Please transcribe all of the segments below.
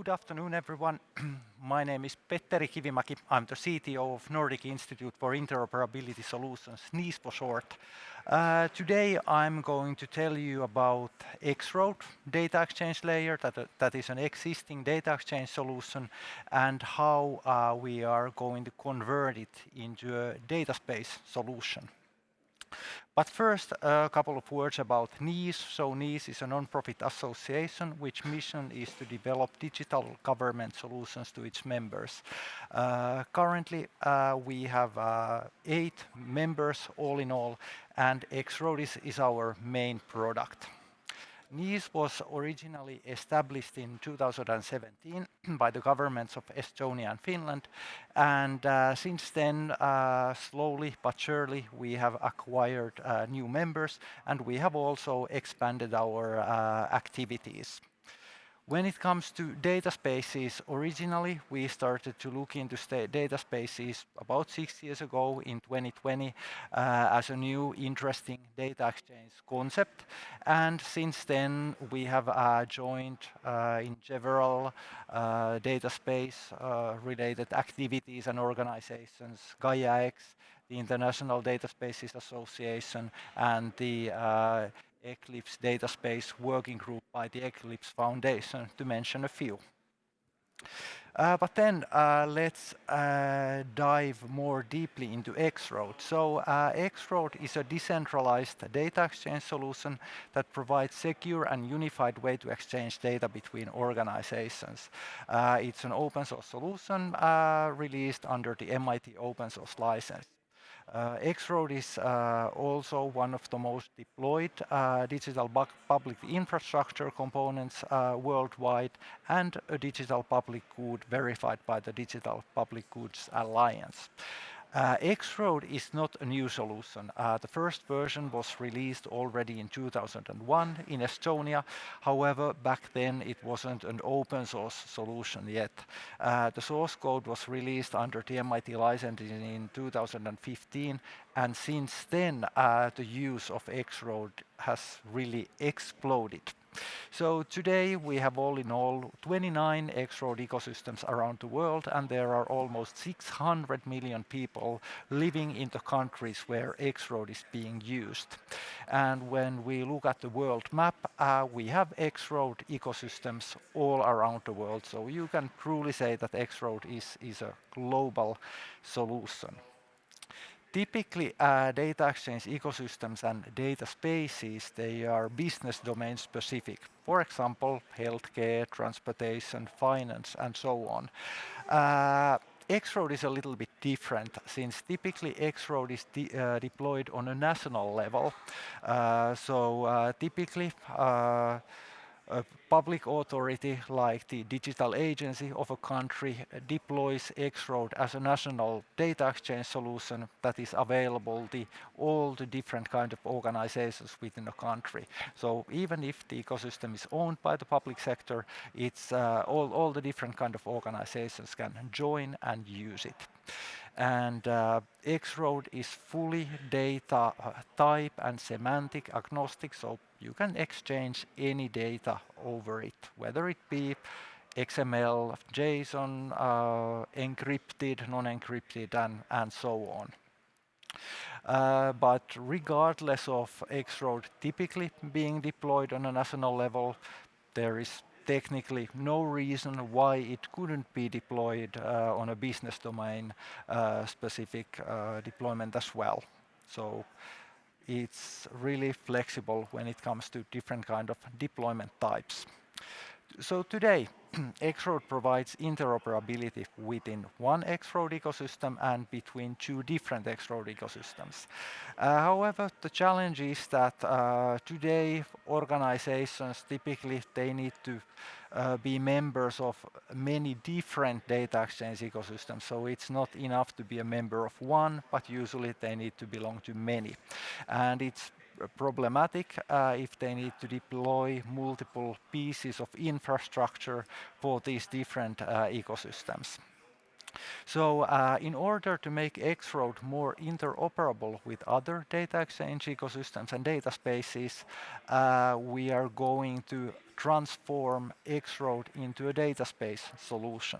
Good afternoon, everyone. My name is Petteri Kivimäki. I'm the CTO of Nordic Institute for Interoperability Solutions, NIS for short. Today I'm going to tell you about X-Road data exchange layer, that is an existing data exchange solution, and how we are going to convert it into a data space solution. But first, a couple of words about NIS. So NIS is a non-profit association which mission is to develop digital government solutions to its members. Currently, we have 8 members all in all, and X-Road is our main product. NIS was originally established in 2017 by the governments of Estonia and Finland, and since then, slowly but surely, we have acquired new members, and we have also expanded our activities. When it comes to data spaces, originally we started to look into data spaces about 6 years ago in 2020 as a new interesting data exchange concept. And since then we have joined in several data space related activities and organizations, Gaia-X, the International Dataspaces Association, and the Eclipse Dataspace Working Group by the Eclipse Foundation, to mention a few. But then let's dive more deeply into X-Road. So X-Road is a decentralized data exchange solution that provides secure and unified way to exchange data between organizations. It's an open source solution released under the MIT open source license. X-Road is also one of the most deployed digital public infrastructure components worldwide, and a digital public good verified by the Digital Public Goods Alliance. X-Road is not a new solution. The first version was released already in 2001 in Estonia. However, back then it wasn't an open source solution yet. The source code was released under the MIT license in 2015, and since then the use of X-Road has really exploded. So today we have all in all 29 X-Road ecosystems around the world, and there are almost 600 million people living in the countries where X-Road is being used. And when we look at the world map, we have X-Road ecosystems all around the world. So you can truly say that X-Road is a global solution. Typically, data exchange ecosystems and data spaces, they are business domain specific. For example, healthcare, transportation, finance, and so on. X-Road is a little bit different, since typically X-Road is deployed on a national level. Typically, a public authority like the digital agency of a country deploys X-Road as a national data exchange solution that is available to all the different kind of organizations within a country. So even if the ecosystem is owned by the public sector, it's all the different kind of organizations can join and use it. And X-Road is fully data type and semantic agnostic, so you can exchange any data over it, whether it be XML, JSON, encrypted, non-encrypted, and so on. But regardless of X-Road typically being deployed on a national level, there is technically no reason why it couldn't be deployed on a business domain specific deployment as well. So it's really flexible when it comes to different kind of deployment types. So today, X-Road provides interoperability within one X-Road ecosystem and between 2 different X-Road ecosystems. However, the challenge is that today organizations typically they need to be members of many different data exchange ecosystems. So it's not enough to be a member of one, but usually they need to belong to many. And it's problematic if they need to deploy multiple pieces of infrastructure for these different ecosystems. So in order to make X-Road more interoperable with other data exchange ecosystems and data spaces, we are going to transform X-Road into a data space solution.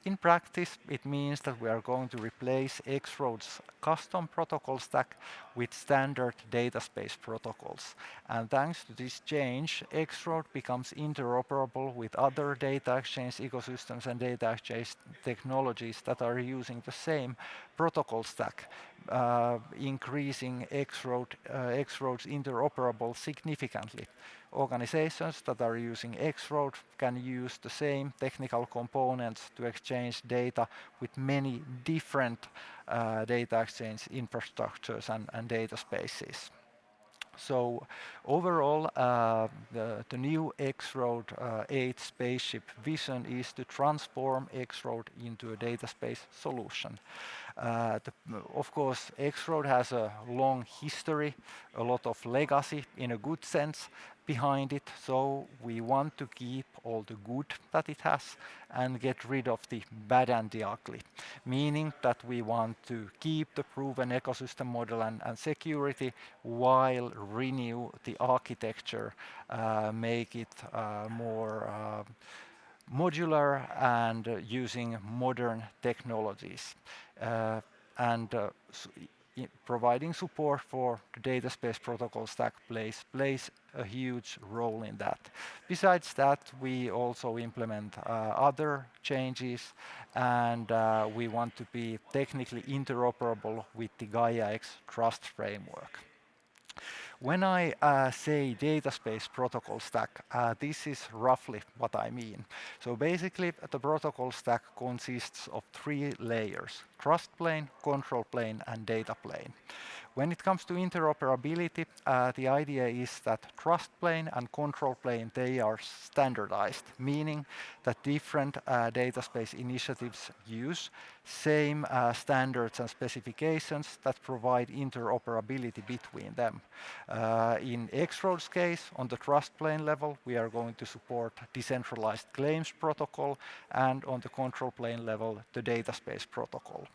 In practice, it means that we are going to replace X-Road's custom protocol stack with standard data space protocols. And thanks to this change, X-Road becomes interoperable with other data exchange ecosystems and data exchange technologies that are using the same protocol stack, increasing X-Road's interoperable significantly. Organizations that are using X-Road can use the same technical components to exchange data with many different data exchange infrastructures and data spaces. So overall, the new X-Road 8 Spaceship vision is to transform X-Road into a data space solution. Of course, X-Road has a long history, a lot of legacy in a good sense behind it, so we want to keep all the good that it has and get rid of the bad and the ugly, meaning that we want to keep the proven ecosystem model and security while renew the architecture, make it more modular and using modern technologies. And providing support for the data space protocol stack plays a huge role in that. Besides that, we also implement other changes, and we want to be technically interoperable with the Gaia-X trust framework. When I say data space protocol stack, this is roughly what I mean. So basically, the protocol stack consists of 3 layers: trust plane, control plane, and data plane. When it comes to interoperability, the idea is that trust plane and control plane, they are standardized, meaning that different data space initiatives use same standards and specifications that provide interoperability between them. In X-Road's case, on the trust plane level, we are going to support decentralized claims protocol, and on the control plane level, the data space protocol.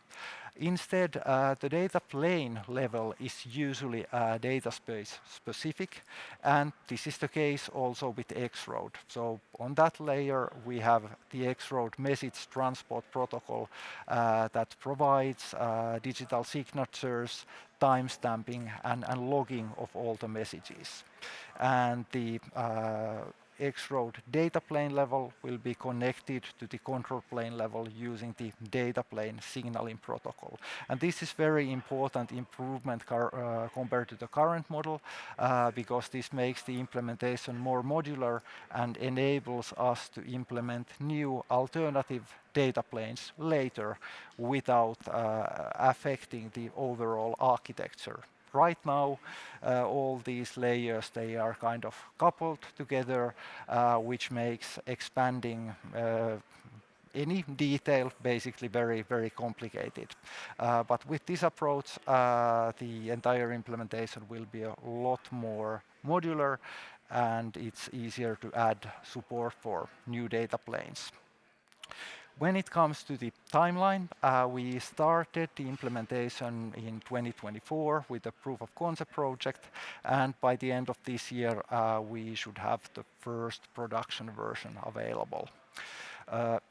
Instead, the data plane level is usually data space specific, and this is the case also with X-Road. So on that layer, we have the X-Road message transport protocol that provides digital signatures, timestamping, and logging of all the messages. And the X-Road data plane level will be connected to the control plane level using the data plane signaling protocol. And this is very important improvement compared to the current model, because this makes the implementation more modular and enables us to implement new alternative data planes later without affecting the overall architecture. Right now, all these layers, they are kind of coupled together, which makes expanding any detail basically very, very complicated. But with this approach, the entire implementation will be a lot more modular, and it's easier to add support for new data planes. When it comes to the timeline, we started the implementation in 2024 with a proof of concept project, and by the end of this year, we should have the first production version available.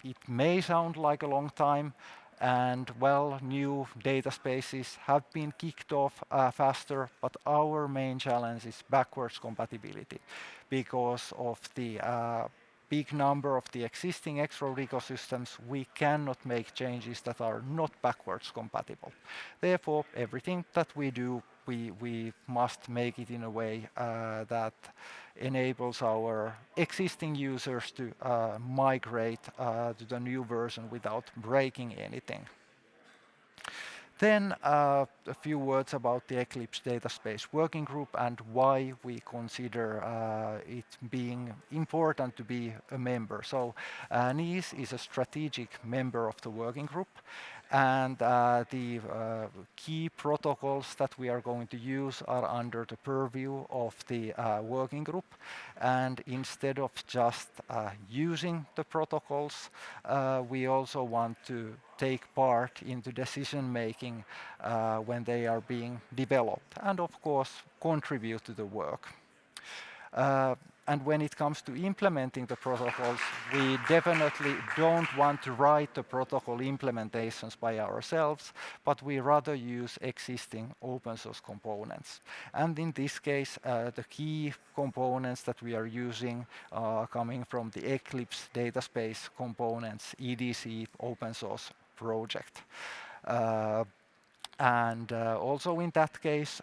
It may sound like a long time, and well, new data spaces have been kicked off faster, but our main challenge is backwards compatibility because of the big number of the existing X-Road ecosystems. We cannot make changes that are not backwards compatible. Therefore, everything that we do, we must make it in a way that enables our existing users to migrate to the new version without breaking anything. Then a few words about the Eclipse Dataspace Working Group and why we consider it being important to be a member. So NIS is a strategic member of the working group, And the key protocols that we are going to use are under the purview of the working group. And instead of just using the protocols, we also want to take part in the decision making when they are being developed, and of course contribute to the work. And when it comes to implementing the protocols, we definitely don't want to write the protocol implementations by ourselves, but we rather use existing open source components. And in this case, the key components that we are using are coming from the Eclipse Dataspace Components EDC open source project. And also in that case,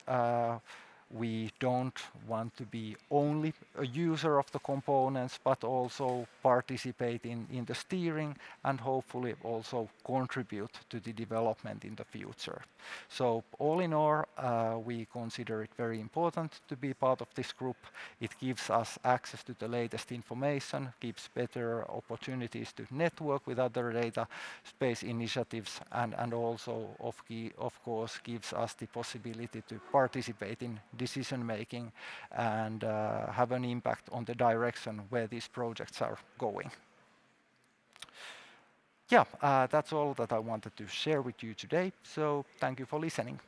we don't want to be only a user of the components, but also participate in the steering and hopefully also contribute to the development in the future. So all in all, we consider it very important to be part of this group. It gives us access to the latest information, gives better opportunities to network with other data space initiatives, and also of course gives us the possibility to participate in decision making and have an impact on the direction where these projects are going. Yeah, that's all that I wanted to share with you today. So thank you for listening.